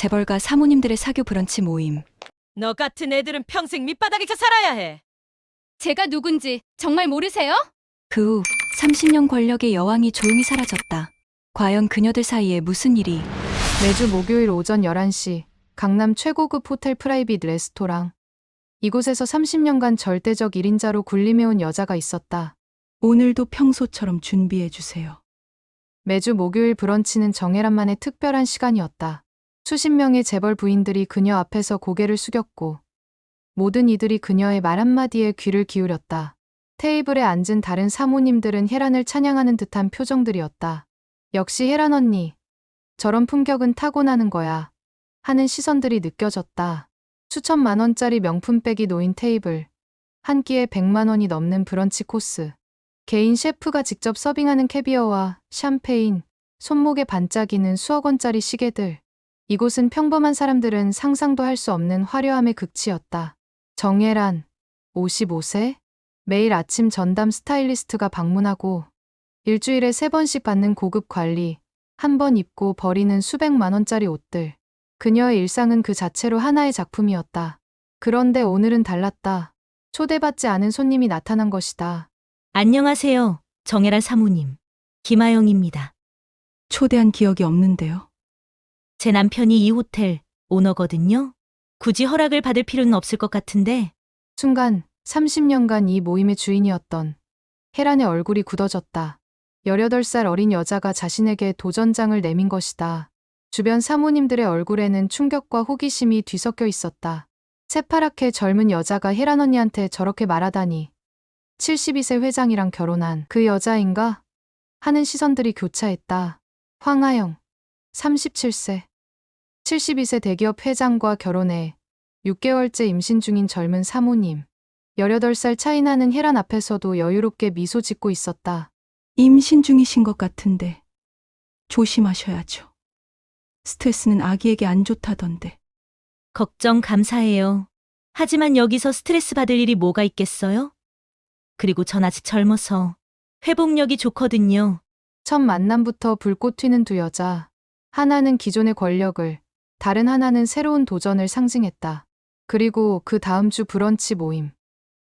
재벌가 사모님들의 사교 브런치 모임. 너 같은 애들은 평생 밑바닥에서 살아야 해. 제가 누군지 정말 모르세요? 그 후 30년 권력의 여왕이 조용히 사라졌다. 과연 그녀들 사이에 무슨 일이? 매주 목요일 오전 11시 강남 최고급 호텔 프라이빗 레스토랑. 이곳에서 30년간 절대적 1인자로 군림해온 여자가 있었다. 오늘도 평소처럼 준비해 주세요. 매주 목요일 브런치는 정혜란만의 특별한 시간이었다. 수십 명의 재벌 부인들이 그녀 앞에서 고개를 숙였고 모든 이들이 그녀의 말 한마디에 귀를 기울였다. 테이블에 앉은 다른 사모님들은 혜란을 찬양하는 듯한 표정들이었다. 역시 혜란 언니, 저런 품격은 타고나는 거야 하는 시선들이 느껴졌다. 수천만 원짜리 명품백이 놓인 테이블, 한 끼에 100만 원이 넘는 브런치 코스, 개인 셰프가 직접 서빙하는 캐비어와 샴페인, 손목에 반짝이는 수억 원짜리 시계들. 이곳은 평범한 사람들은 상상도 할 수 없는 화려함의 극치였다. 정혜란, 55세? 매일 아침 전담 스타일리스트가 방문하고 일주일에 3번씩 받는 고급 관리, 한 번 입고 버리는 수백만 원짜리 옷들. 그녀의 일상은 그 자체로 하나의 작품이었다. 그런데 오늘은 달랐다. 초대받지 않은 손님이 나타난 것이다. 안녕하세요. 정혜란 사모님. 김아영입니다. 초대한 기억이 없는데요. 제 남편이 이 호텔 오너거든요. 굳이 허락을 받을 필요는 없을 것 같은데. 순간 30년간 이 모임의 주인이었던 혜란의 얼굴이 굳어졌다. 18살 어린 여자가 자신에게 도전장을 내민 것이다. 주변 사모님들의 얼굴에는 충격과 호기심이 뒤섞여 있었다. 새파랗게 젊은 여자가 혜란 언니한테 저렇게 말하다니. 72세 회장이랑 결혼한 그 여자인가? 하는 시선들이 교차했다. 황하영, 37세. 72세 대기업 회장과 결혼해 6개월째 임신 중인 젊은 사모님. 18살 차이 나는 혜란 앞에서도 여유롭게 미소 짓고 있었다. 임신 중이신 것 같은데 조심하셔야죠. 스트레스는 아기에게 안 좋다던데. 걱정 감사해요. 하지만 여기서 스트레스 받을 일이 뭐가 있겠어요? 그리고 전 아직 젊어서 회복력이 좋거든요. 첫 만남부터 불꽃 튀는 두 여자. 하나는 기존의 권력을, 다른 하나는 새로운 도전을 상징했다. 그리고 그 다음 주 브런치 모임.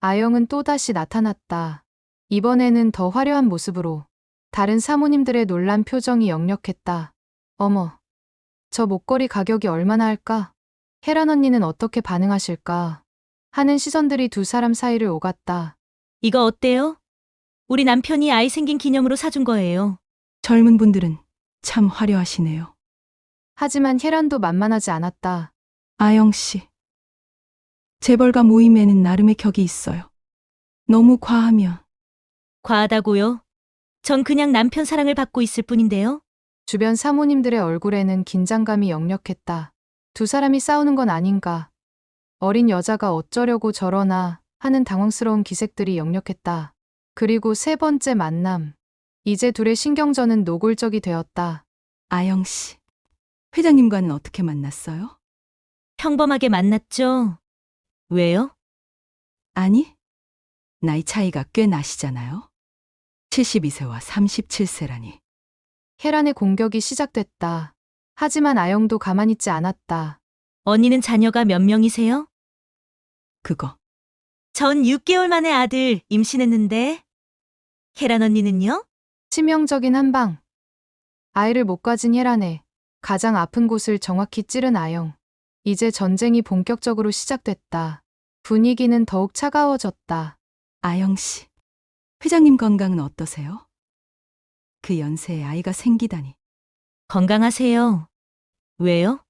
아영은 또다시 나타났다. 이번에는 더 화려한 모습으로. 다른 사모님들의 놀란 표정이 역력했다. 어머, 저 목걸이 가격이 얼마나 할까? 혜란 언니는 어떻게 반응하실까? 하는 시선들이 두 사람 사이를 오갔다. 이거 어때요? 우리 남편이 아이 생긴 기념으로 사준 거예요. 젊은 분들은 참 화려하시네요. 하지만 혜란도 만만하지 않았다. 아영 씨. 재벌가 모임에는 나름의 격이 있어요. 너무 과하면 과하다고요? 전 그냥 남편 사랑을 받고 있을 뿐인데요. 주변 사모님들의 얼굴에는 긴장감이 역력했다. 두 사람이 싸우는 건 아닌가. 어린 여자가 어쩌려고 저러나 하는 당황스러운 기색들이 역력했다. 그리고 세 번째 만남. 이제 둘의 신경전은 노골적이 되었다. 아영 씨. 회장님과는 어떻게 만났어요? 평범하게 만났죠? 왜요? 아니, 나이 차이가 꽤 나시잖아요. 72세와 37세라니. 혜란의 공격이 시작됐다. 하지만 아영도 가만히 있지 않았다. 언니는 자녀가 몇 명이세요? 그거. 전 6개월 만에 아들 임신했는데. 혜란 언니는요? 치명적인 한방. 아이를 못 가진 혜란의 가장 아픈 곳을 정확히 찌른 아영. 이제 전쟁이 본격적으로 시작됐다. 분위기는 더욱 차가워졌다. 아영 씨. 회장님 건강은 어떠세요? 그 연세에 아이가 생기다니. 건강하세요. 왜요?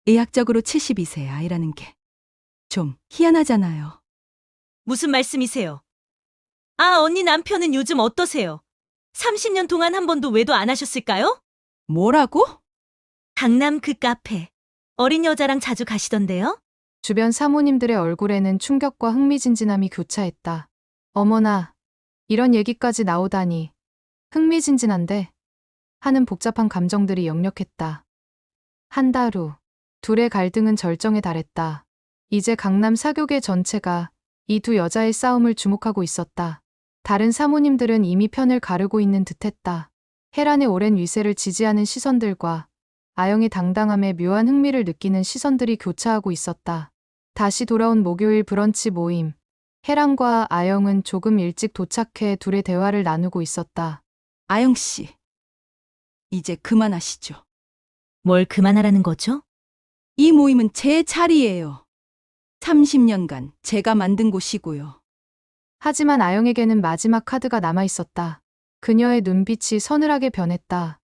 의학적으로 72세의 아이라는 게 좀 희한하잖아요. 무슨 말씀이세요? 아, 언니 남편은 요즘 어떠세요? 30년 동안 한 번도 외도 안 하셨을까요? 뭐라고? 강남 그 카페. 어린 여자랑 자주 가시던데요? 주변 사모님들의 얼굴에는 충격과 흥미진진함이 교차했다. 어머나, 이런 얘기까지 나오다니. 흥미진진한데? 하는 복잡한 감정들이 역력했다. 한 달 후, 둘의 갈등은 절정에 달했다. 이제 강남 사교계 전체가 이 두 여자의 싸움을 주목하고 있었다. 다른 사모님들은 이미 편을 가르고 있는 듯했다. 혜란의 오랜 위세를 지지하는 시선들과 아영의 당당함에 묘한 흥미를 느끼는 시선들이 교차하고 있었다. 다시 돌아온 목요일 브런치 모임. 혜란과 아영은 조금 일찍 도착해 둘의 대화를 나누고 있었다. 아영 씨, 이제 그만하시죠. 뭘 그만하라는 거죠? 이 모임은 제 자리예요. 30년간 제가 만든 곳이고요. 하지만 아영에게는 마지막 카드가 남아 있었다. 그녀의 눈빛이 서늘하게 변했다.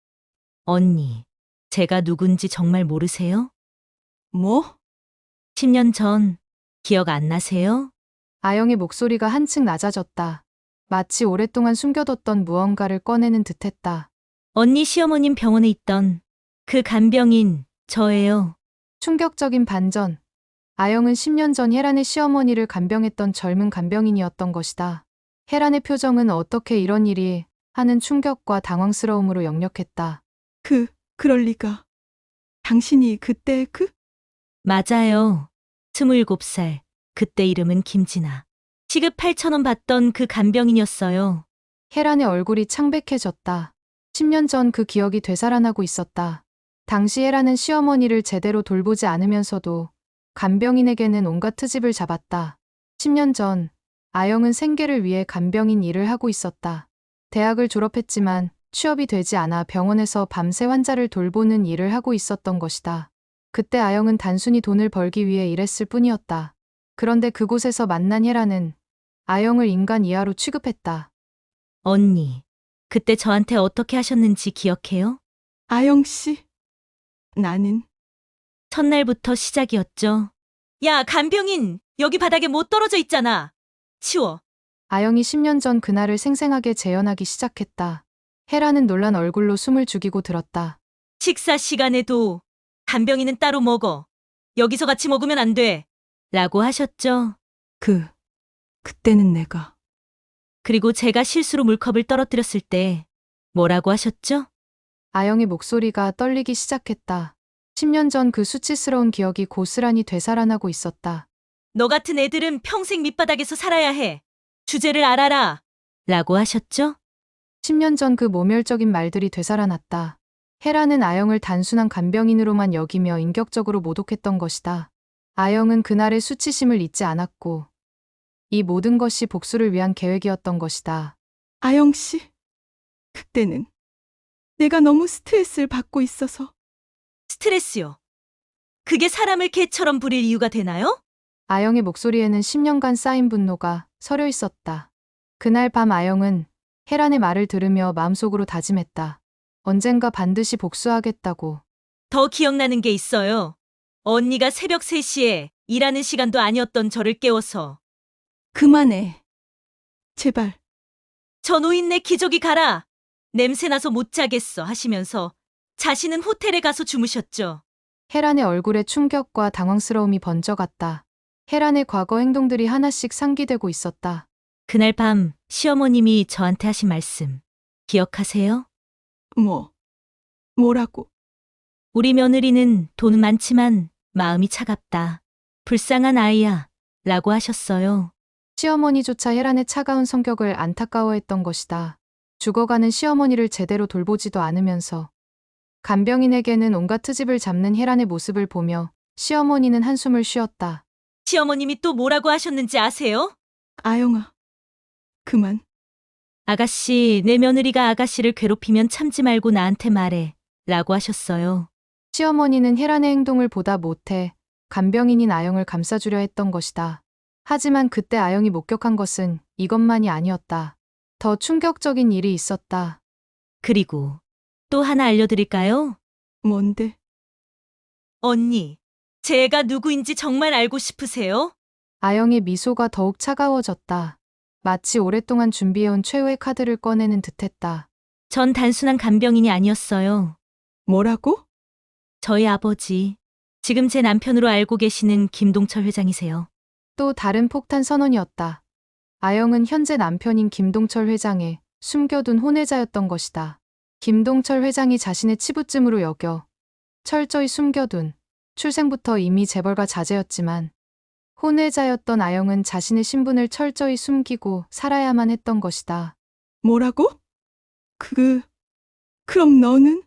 언니, 제가 누군지 정말 모르세요? 뭐? 10년 전, 기억 안 나세요? 아영의 목소리가 한층 낮아졌다. 마치 오랫동안 숨겨뒀던 무언가를 꺼내는 듯했다. 언니 시어머님 병원에 있던 그 간병인, 저예요. 충격적인 반전. 아영은 10년 전 혜란의 시어머니를 간병했던 젊은 간병인이었던 것이다. 혜란의 표정은 어떻게 이런 일이 하는 충격과 당황스러움으로 역력했다. 그럴 리가. 당신이 그때 맞아요. 27살. 그때 이름은 김진아. 시급 8,000원 받던 그 간병인이었어요. 혜란의 얼굴이 창백해졌다. 10년 전 그 기억이 되살아나고 있었다. 당시 혜란은 시어머니를 제대로 돌보지 않으면서도 간병인에게는 온갖 트집을 잡았다. 10년 전, 아영은 생계를 위해 간병인 일을 하고 있었다. 대학을 졸업했지만 취업이 되지 않아 병원에서 밤새 환자를 돌보는 일을 하고 있었던 것이다. 그때 아영은 단순히 돈을 벌기 위해 일했을 뿐이었다. 그런데 그곳에서 만난 혜란은 아영을 인간 이하로 취급했다. 언니, 그때 저한테 어떻게 하셨는지 기억해요? 아영 씨, 나는 첫날부터 시작이었죠. 야, 간병인! 여기 바닥에 못 떨어져 있잖아! 치워! 아영이 10년 전 그날을 생생하게 재현하기 시작했다. 혜란은 놀란 얼굴로 숨을 죽이고 들었다. 식사 시간에도 간병인은 따로 먹어. 여기서 같이 먹으면 안 돼. 라고 하셨죠. 그때는 내가 그리고 제가 실수로 물컵을 떨어뜨렸을 때 뭐라고 하셨죠? 아영의 목소리가 떨리기 시작했다. 10년 전 그 수치스러운 기억이 고스란히 되살아나고 있었다. 너 같은 애들은 평생 밑바닥에서 살아야 해. 주제를 알아라. 라고 하셨죠? 10년 전 그 모멸적인 말들이 되살아났다. 혜란은 아영을 단순한 간병인으로만 여기며 인격적으로 모독했던 것이다. 아영은 그날의 수치심을 잊지 않았고 이 모든 것이 복수를 위한 계획이었던 것이다. 아영 씨, 그때는 내가 너무 스트레스를 받고 있어서 스트레스요. 그게 사람을 개처럼 부릴 이유가 되나요? 아영의 목소리에는 10년간 쌓인 분노가 서려 있었다. 그날 밤 아영은 혜란의 말을 들으며 마음속으로 다짐했다. 언젠가 반드시 복수하겠다고. 더 기억나는 게 있어요. 언니가 새벽 3시에 일하는 시간도 아니었던 저를 깨워서 그만해. 제발. 저 노인네 기저귀 가라. 냄새나서 못 자겠어 하시면서 자신은 호텔에 가서 주무셨죠. 혜란의 얼굴에 충격과 당황스러움이 번져갔다. 혜란의 과거 행동들이 하나씩 상기되고 있었다. 그날 밤 시어머님이 저한테 하신 말씀 기억하세요? 뭐라고? 우리 며느리는 돈은 많지만 마음이 차갑다. 불쌍한 아이야. 라고 하셨어요. 시어머니조차 혜란의 차가운 성격을 안타까워했던 것이다. 죽어가는 시어머니를 제대로 돌보지도 않으면서 간병인에게는 온갖 트집을 잡는 혜란의 모습을 보며 시어머니는 한숨을 쉬었다. 시어머님이 또 뭐라고 하셨는지 아세요? 아영아, 그만. 아가씨, 내 며느리가 아가씨를 괴롭히면 참지 말고 나한테 말해. 라고 하셨어요. 시어머니는 혜란의 행동을 보다 못해 간병인인 아영을 감싸주려 했던 것이다. 하지만 그때 아영이 목격한 것은 이것만이 아니었다. 더 충격적인 일이 있었다. 그리고 또 하나 알려드릴까요? 뭔데? 언니, 제가 누구인지 정말 알고 싶으세요? 아영의 미소가 더욱 차가워졌다. 마치 오랫동안 준비해온 최후의 카드를 꺼내는 듯했다. 전 단순한 간병인이 아니었어요. 뭐라고? 저희 아버지, 지금 제 남편으로 알고 계시는 김동철 회장이세요. 또 다른 폭탄 선언이었다. 아영은 현재 남편인 김동철 회장의 숨겨둔 혼외자였던 것이다. 김동철 회장이 자신의 치부쯤으로 여겨 철저히 숨겨둔 출생부터 이미 재벌가 자제였지만 혼외자였던 아영은 자신의 신분을 철저히 숨기고 살아야만 했던 것이다. 뭐라고? 그럼 너는?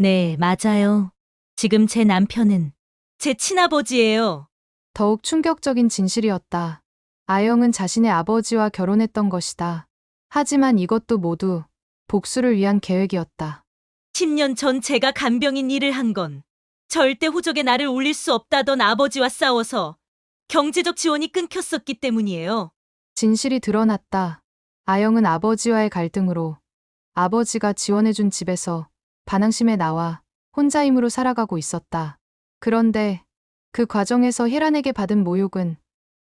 네, 맞아요. 지금 제 남편은 제 친아버지예요. 더욱 충격적인 진실이었다. 아영은 자신의 아버지와 결혼했던 것이다. 하지만 이것도 모두 복수를 위한 계획이었다. 10년 전 제가 간병인 일을 한 건 절대 호적에 나를 올릴 수 없다던 아버지와 싸워서 경제적 지원이 끊겼었기 때문이에요. 진실이 드러났다. 아영은 아버지와의 갈등으로 아버지가 지원해준 집에서 반항심에 나와 혼자 힘으로 살아가고 있었다. 그런데 그 과정에서 혜란에게 받은 모욕은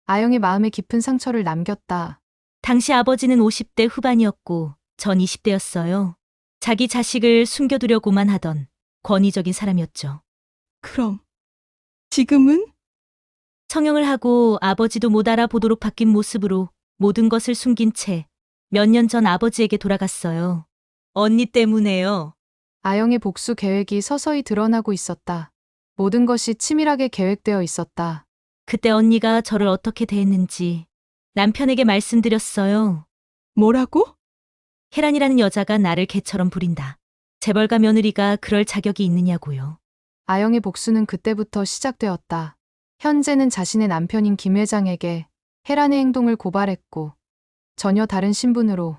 아영의 마음에 깊은 상처를 남겼다. 당시 아버지는 50대 후반이었고 전 20대였어요. 자기 자식을 숨겨두려고만 하던 권위적인 사람이었죠. 그럼 지금은? 성형을 하고 아버지도 못 알아보도록 바뀐 모습으로 모든 것을 숨긴 채 몇 년 전 아버지에게 돌아갔어요. 언니 때문에요. 아영의 복수 계획이 서서히 드러나고 있었다. 모든 것이 치밀하게 계획되어 있었다. 그때 언니가 저를 어떻게 대했는지 남편에게 말씀드렸어요. 뭐라고? 혜란이라는 여자가 나를 개처럼 부린다. 재벌가 며느리가 그럴 자격이 있느냐고요. 아영의 복수는 그때부터 시작되었다. 현재는 자신의 남편인 김 회장에게 혜란의 행동을 고발했고 전혀 다른 신분으로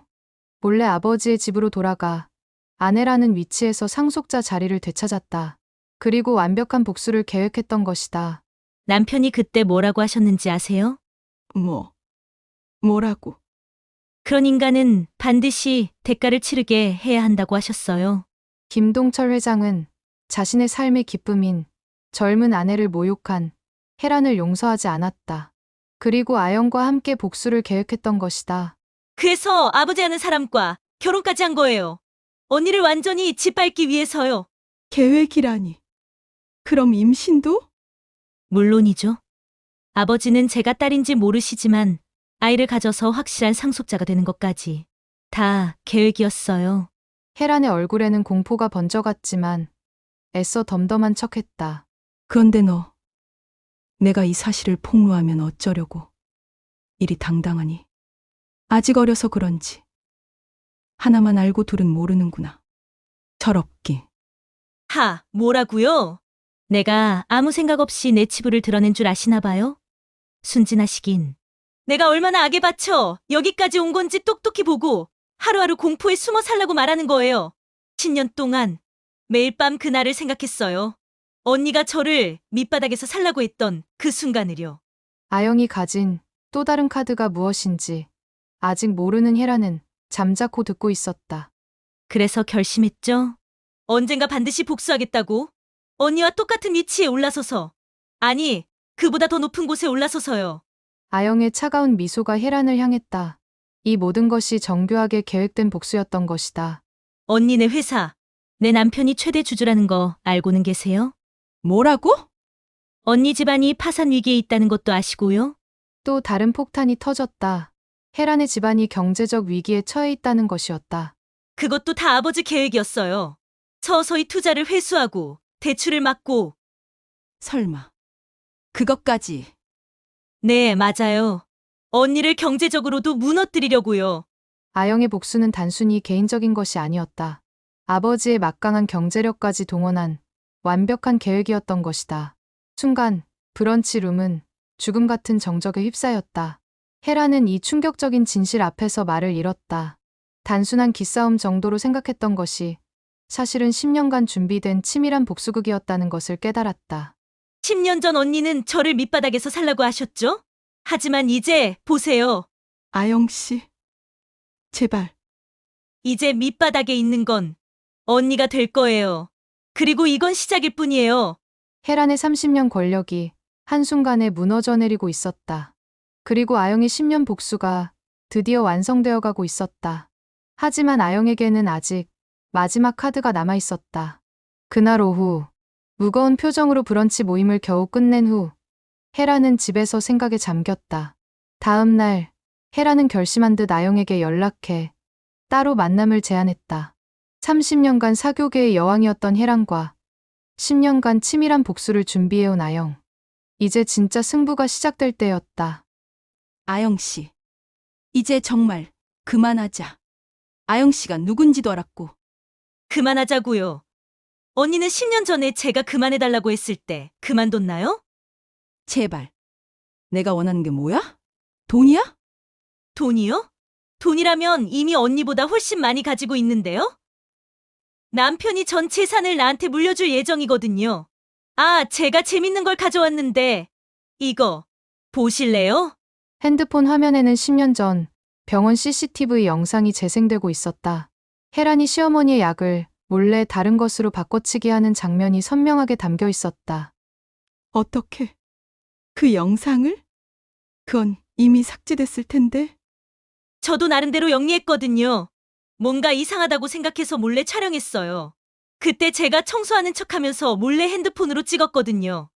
몰래 아버지의 집으로 돌아가 아내라는 위치에서 상속자 자리를 되찾았다. 그리고 완벽한 복수를 계획했던 것이다. 남편이 그때 뭐라고 하셨는지 아세요? 뭐라고? 그런 인간은 반드시 대가를 치르게 해야 한다고 하셨어요. 김동철 회장은 자신의 삶의 기쁨인 젊은 아내를 모욕한 혜란을 용서하지 않았다. 그리고 아영과 함께 복수를 계획했던 것이다. 그래서 아버지 하는 사람과 결혼까지 한 거예요. 언니를 완전히 짓밟기 위해서요. 계획이라니. 그럼 임신도? 물론이죠. 아버지는 제가 딸인지 모르시지만 아이를 가져서 확실한 상속자가 되는 것까지 다 계획이었어요. 혜란의 얼굴에는 공포가 번져갔지만 애써 덤덤한 척했다. 그런데 너, 내가 이 사실을 폭로하면 어쩌려고? 일이 당당하니. 아직 어려서 그런지. 하나만 알고 둘은 모르는구나. 철없기. 뭐라고요? 내가 아무 생각 없이 내 치부를 드러낸 줄 아시나 봐요? 순진하시긴. 내가 얼마나 악에 받쳐 여기까지 온 건지 똑똑히 보고 하루하루 공포에 숨어 살라고 말하는 거예요. 10년 동안 매일 밤 그날을 생각했어요. 언니가 저를 밑바닥에서 살라고 했던 그 순간을요. 아영이 가진 또 다른 카드가 무엇인지 아직 모르는 혜란은 잠자코 듣고 있었다. 그래서 결심했죠. 언젠가 반드시 복수하겠다고. 언니와 똑같은 위치에 올라서서. 아니, 그보다 더 높은 곳에 올라서서요. 아영의 차가운 미소가 혜란을 향했다. 이 모든 것이 정교하게 계획된 복수였던 것이다. 언니네 회사, 내 남편이 최대 주주라는 거 알고는 계세요? 뭐라고? 언니 집안이 파산 위기에 있다는 것도 아시고요? 또 다른 폭탄이 터졌다. 혜란의 집안이 경제적 위기에 처해 있다는 것이었다. 그것도 다 아버지 계획이었어요. 서서히 투자를 회수하고 대출을 막고. 설마. 그것까지. 네, 맞아요. 언니를 경제적으로도 무너뜨리려고요. 아영의 복수는 단순히 개인적인 것이 아니었다. 아버지의 막강한 경제력까지 동원한 완벽한 계획이었던 것이다. 순간 브런치룸은 죽음 같은 정적에 휩싸였다. 혜란은 이 충격적인 진실 앞에서 말을 잃었다. 단순한 기싸움 정도로 생각했던 것이 사실은 10년간 준비된 치밀한 복수극이었다는 것을 깨달았다. 10년 전 언니는 저를 밑바닥에서 살라고 하셨죠? 하지만 이제 보세요. 아영 씨. 제발. 이제 밑바닥에 있는 건 언니가 될 거예요. 그리고 이건 시작일 뿐이에요. 혜란의 30년 권력이 한순간에 무너져 내리고 있었다. 그리고 아영의 10년 복수가 드디어 완성되어 가고 있었다. 하지만 아영에게는 아직 마지막 카드가 남아 있었다. 그날 오후 무거운 표정으로 브런치 모임을 겨우 끝낸 후 혜란은 집에서 생각에 잠겼다. 다음 날 혜란은 결심한 듯 아영에게 연락해 따로 만남을 제안했다. 30년간 사교계의 여왕이었던 혜란과 10년간 치밀한 복수를 준비해온 아영. 이제 진짜 승부가 시작될 때였다. 아영 씨. 이제 정말 그만하자. 아영 씨가 누군지도 알았고. 그만하자고요. 언니는 10년 전에 제가 그만해달라고 했을 때 그만뒀나요? 제발. 내가 원하는 게 뭐야? 돈이야? 돈이요? 돈이라면 이미 언니보다 훨씬 많이 가지고 있는데요? 남편이 전 재산을 나한테 물려줄 예정이거든요. 아, 제가 재밌는 걸 가져왔는데 이거 보실래요? 핸드폰 화면에는 10년 전 병원 CCTV 영상이 재생되고 있었다. 혜란이 시어머니의 약을 몰래 다른 것으로 바꿔치기 하는 장면이 선명하게 담겨 있었다. 어떻게? 그 영상을? 그건 이미 삭제됐을 텐데. 저도 나름대로 영리했거든요. 뭔가 이상하다고 생각해서 몰래 촬영했어요. 그때 제가 청소하는 척하면서 몰래 핸드폰으로 찍었거든요.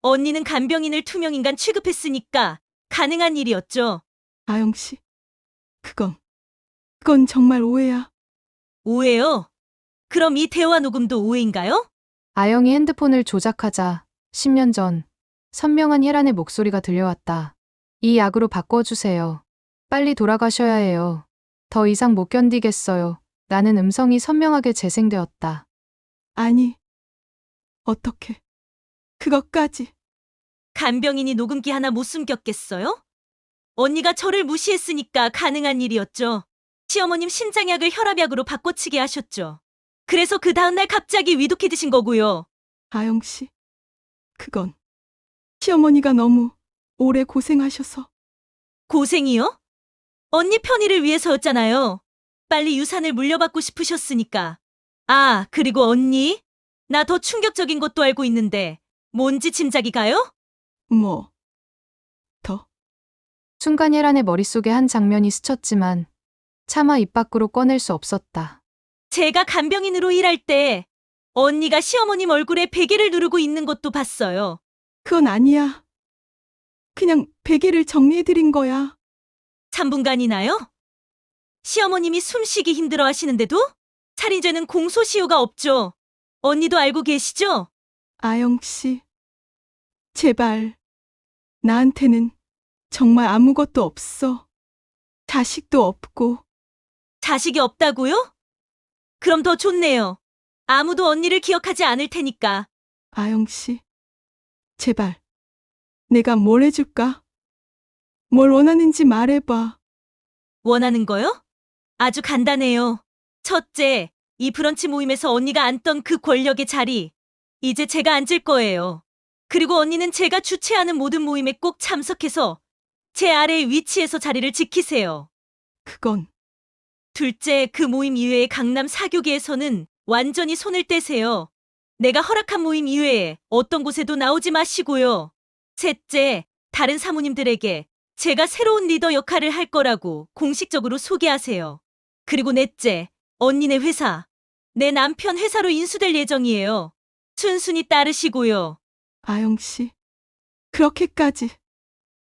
언니는 간병인을 투명인간 취급했으니까 가능한 일이었죠. 아영 씨. 그건 정말 오해야. 오해요? 그럼 이 대화 녹음도 오해인가요? 아영이 핸드폰을 조작하자 10년 전 선명한 혜란의 목소리가 들려왔다. 이 약으로 바꿔주세요. 빨리 돌아가셔야 해요. 더 이상 못 견디겠어요. 라는 음성이 선명하게 재생되었다. 아니. 어떻게? 그것까지. 간병인이 녹음기 하나 못 숨겼겠어요? 언니가 저를 무시했으니까 가능한 일이었죠. 시어머님 심장약을 혈압약으로 바꿔치기 하셨죠. 그래서 그 다음날 갑자기 위독해 드신 거고요. 아영 씨. 그건 시어머니가 너무 오래 고생하셔서. 고생이요? 언니 편의를 위해서였잖아요. 빨리 유산을 물려받고 싶으셨으니까. 아, 그리고 언니? 나 더 충격적인 것도 알고 있는데 뭔지 짐작이 가요? 뭐. 더. 순간 혜란의 머릿속에 한 장면이 스쳤지만 차마 입 밖으로 꺼낼 수 없었다. 제가 간병인으로 일할 때 언니가 시어머님 얼굴에 베개를 누르고 있는 것도 봤어요. 그건 아니야. 그냥 베개를 정리해드린 거야. 3분간이나요? 시어머님이 숨쉬기 힘들어 하시는데도? 살인죄는 공소시효가 없죠. 언니도 알고 계시죠? 아영 씨. 제발. 나한테는 정말 아무것도 없어. 자식도 없고. 자식이 없다고요? 그럼 더 좋네요. 아무도 언니를 기억하지 않을 테니까. 아영 씨. 제발. 내가 뭘 해줄까? 뭘 원하는지 말해봐. 원하는 거요? 아주 간단해요. 첫째, 이 브런치 모임에서 언니가 앉던 그 권력의 자리, 이제 제가 앉을 거예요. 그리고 언니는 제가 주최하는 모든 모임에 꼭 참석해서 제 아래의 위치에서 자리를 지키세요. 그건 둘째, 그 모임 이외의 강남 사교계에서는 완전히 손을 떼세요. 내가 허락한 모임 이외에 어떤 곳에도 나오지 마시고요. 셋째, 다른 사모님들에게 제가 새로운 리더 역할을 할 거라고 공식적으로 소개하세요. 그리고 넷째, 언니네 회사, 내 남편 회사로 인수될 예정이에요. 순순히 따르시고요. 아영 씨. 그렇게까지.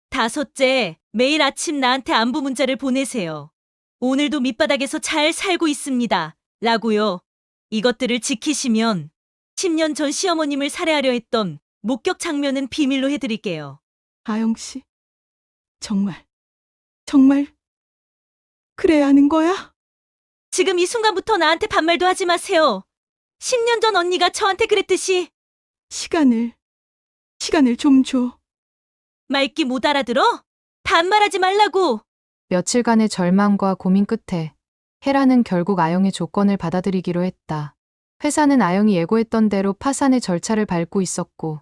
다섯째, 매일 아침 나한테 안부 문자를 보내세요. 오늘도 밑바닥에서 잘 살고 있습니다. 라고요. 이것들을 지키시면 10년 전 시어머님을 살해하려 했던 목격 장면은 비밀로 해드릴게요. 아영 씨. 정말 그래야 하는 거야? 지금 이 순간부터 나한테 반말도 하지 마세요. 10년 전 언니가 저한테 그랬듯이 시간을 좀 줘. 말귀 못 알아들어? 반말하지 말라고. 며칠간의 절망과 고민 끝에 혜란은 결국 아영의 조건을 받아들이기로 했다. 회사는 아영이 예고했던 대로 파산의 절차를 밟고 있었고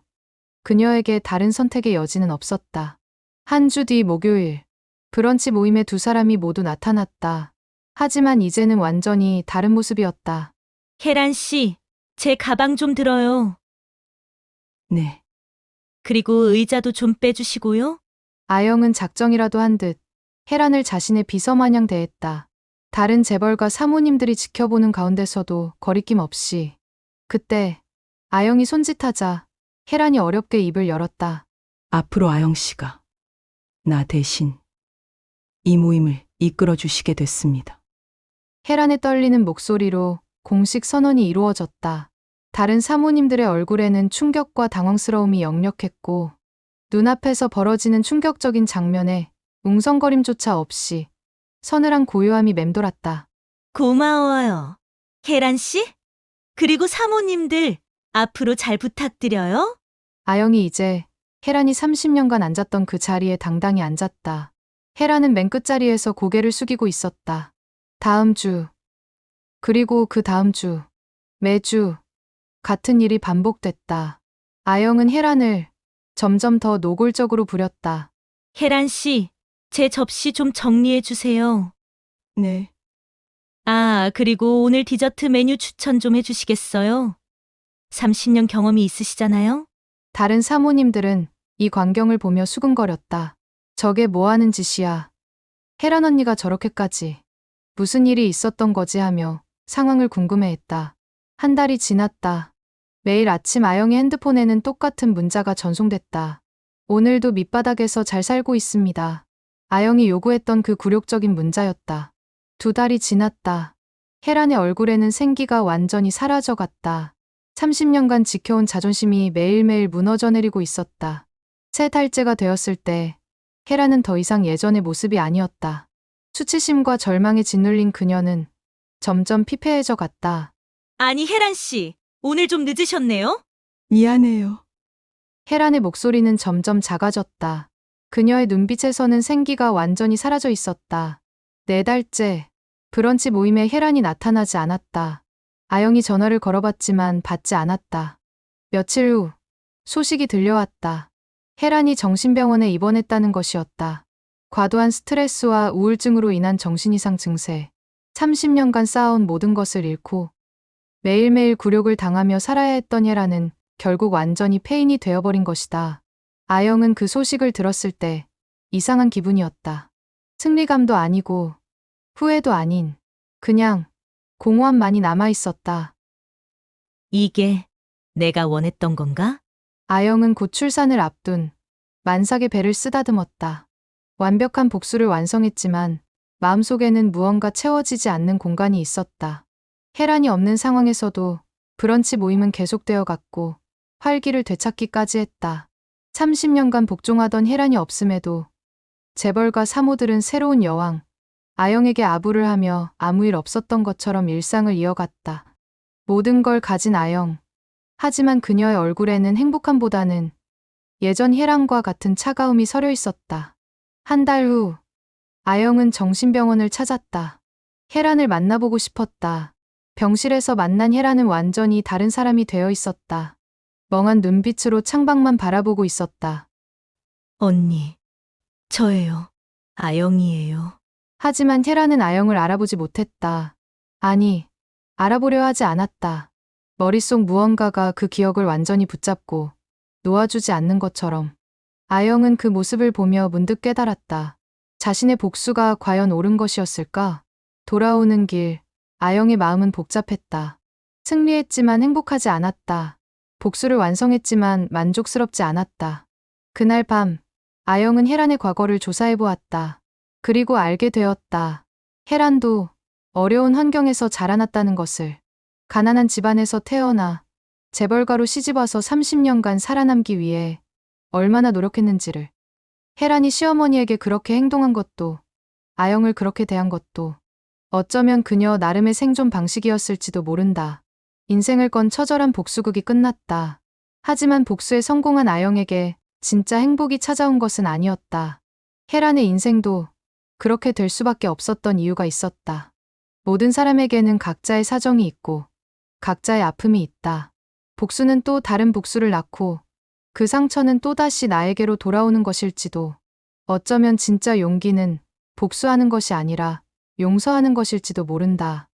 그녀에게 다른 선택의 여지는 없었다. 한 주 뒤 목요일, 브런치 모임에 두 사람이 모두 나타났다. 하지만 이제는 완전히 다른 모습이었다. 혜란 씨, 제 가방 좀 들어요. 네. 그리고 의자도 좀 빼주시고요. 아영은 작정이라도 한 듯 혜란을 자신의 비서마냥 대했다. 다른 재벌과 사모님들이 지켜보는 가운데서도 거리낌 없이. 그때 아영이 손짓하자 혜란이 어렵게 입을 열었다. 앞으로 아영 씨가 나 대신 이 모임을 이끌어 주시게 됐습니다. 혜란의 떨리는 목소리로 공식 선언이 이루어졌다. 다른 사모님들의 얼굴에는 충격과 당황스러움이 역력했고 눈앞에서 벌어지는 충격적인 장면에 웅성거림조차 없이 서늘한 고요함이 맴돌았다. 고마워요. 혜란 씨? 그리고 사모님들, 앞으로 잘 부탁드려요. 아영이 이제 혜란이 30년간 앉았던 그 자리에 당당히 앉았다. 혜란은 맨 끝자리에서 고개를 숙이고 있었다. 다음 주, 그리고 그 다음 주, 매주 같은 일이 반복됐다. 아영은 혜란을 점점 더 노골적으로 부렸다. 혜란 씨, 제 접시 좀 정리해 주세요. 네. 아, 그리고 오늘 디저트 메뉴 추천 좀 해주시겠어요? 30년 경험이 있으시잖아요? 다른 사모님들은 이 광경을 보며 수근거렸다. 저게 뭐 하는 짓이야. 혜란 언니가 저렇게까지. 무슨 일이 있었던 거지 하며 상황을 궁금해했다. 한 달이 지났다. 매일 아침 아영의 핸드폰에는 똑같은 문자가 전송됐다. 오늘도 밑바닥에서 잘 살고 있습니다. 아영이 요구했던 그 굴욕적인 문자였다. 2달이 지났다. 혜란의 얼굴에는 생기가 완전히 사라져갔다. 30년간 지켜온 자존심이 매일매일 무너져 내리고 있었다. 새 달째가 되었을 때 혜란은 더 이상 예전의 모습이 아니었다. 수치심과 절망에 짓눌린 그녀는 점점 피폐해져 갔다. 아니, 혜란 씨, 오늘 좀 늦으셨네요? 미안해요. 혜란의 목소리는 점점 작아졌다. 그녀의 눈빛에서는 생기가 완전히 사라져 있었다. 4달째, 브런치 모임에 혜란이 나타나지 않았다. 아영이 전화를 걸어봤지만 받지 않았다. 며칠 후, 소식이 들려왔다. 혜란이 정신병원에 입원했다는 것이었다. 과도한 스트레스와 우울증으로 인한 정신이상 증세, 30년간 쌓아온 모든 것을 잃고 매일매일 굴욕을 당하며 살아야 했던 혜란은 결국 완전히 폐인이 되어버린 것이다. 아영은 그 소식을 들었을 때 이상한 기분이었다. 승리감도 아니고 후회도 아닌 그냥 공허함만이 남아있었다. 이게 내가 원했던 건가? 아영은 곧 출산을 앞둔 만삭의 배를 쓰다듬었다. 완벽한 복수를 완성했지만 마음속에는 무언가 채워지지 않는 공간이 있었다. 혜란이 없는 상황에서도 브런치 모임은 계속되어 갔고 활기를 되찾기까지 했다. 30년간 복종하던 혜란이 없음에도 재벌과 사모들은 새로운 여왕, 아영에게 아부를 하며 아무 일 없었던 것처럼 일상을 이어갔다. 모든 걸 가진 아영. 하지만 그녀의 얼굴에는 행복함보다는 예전 혜란과 같은 차가움이 서려 있었다. 한 달 후, 아영은 정신병원을 찾았다. 혜란을 만나보고 싶었다. 병실에서 만난 혜란은 완전히 다른 사람이 되어 있었다. 멍한 눈빛으로 창밖만 바라보고 있었다. 언니, 저예요. 아영이에요. 하지만 혜란은 아영을 알아보지 못했다. 아니, 알아보려 하지 않았다. 머릿속 무언가가 그 기억을 완전히 붙잡고 놓아주지 않는 것처럼. 아영은 그 모습을 보며 문득 깨달았다. 자신의 복수가 과연 옳은 것이었을까? 돌아오는 길, 아영의 마음은 복잡했다. 승리했지만 행복하지 않았다. 복수를 완성했지만 만족스럽지 않았다. 그날 밤, 아영은 혜란의 과거를 조사해보았다. 그리고 알게 되었다. 혜란도 어려운 환경에서 자라났다는 것을. 가난한 집안에서 태어나 재벌가로 시집와서 30년간 살아남기 위해 얼마나 노력했는지를. 혜란이 시어머니에게 그렇게 행동한 것도, 아영을 그렇게 대한 것도 어쩌면 그녀 나름의 생존 방식이었을지도 모른다. 인생을 건 처절한 복수극이 끝났다. 하지만 복수에 성공한 아영에게 진짜 행복이 찾아온 것은 아니었다. 혜란의 인생도 그렇게 될 수밖에 없었던 이유가 있었다. 모든 사람에게는 각자의 사정이 있고 각자의 아픔이 있다. 복수는 또 다른 복수를 낳고 그 상처는 또다시 나에게로 돌아오는 것일지도. 어쩌면 진짜 용기는 복수하는 것이 아니라 용서하는 것일지도 모른다.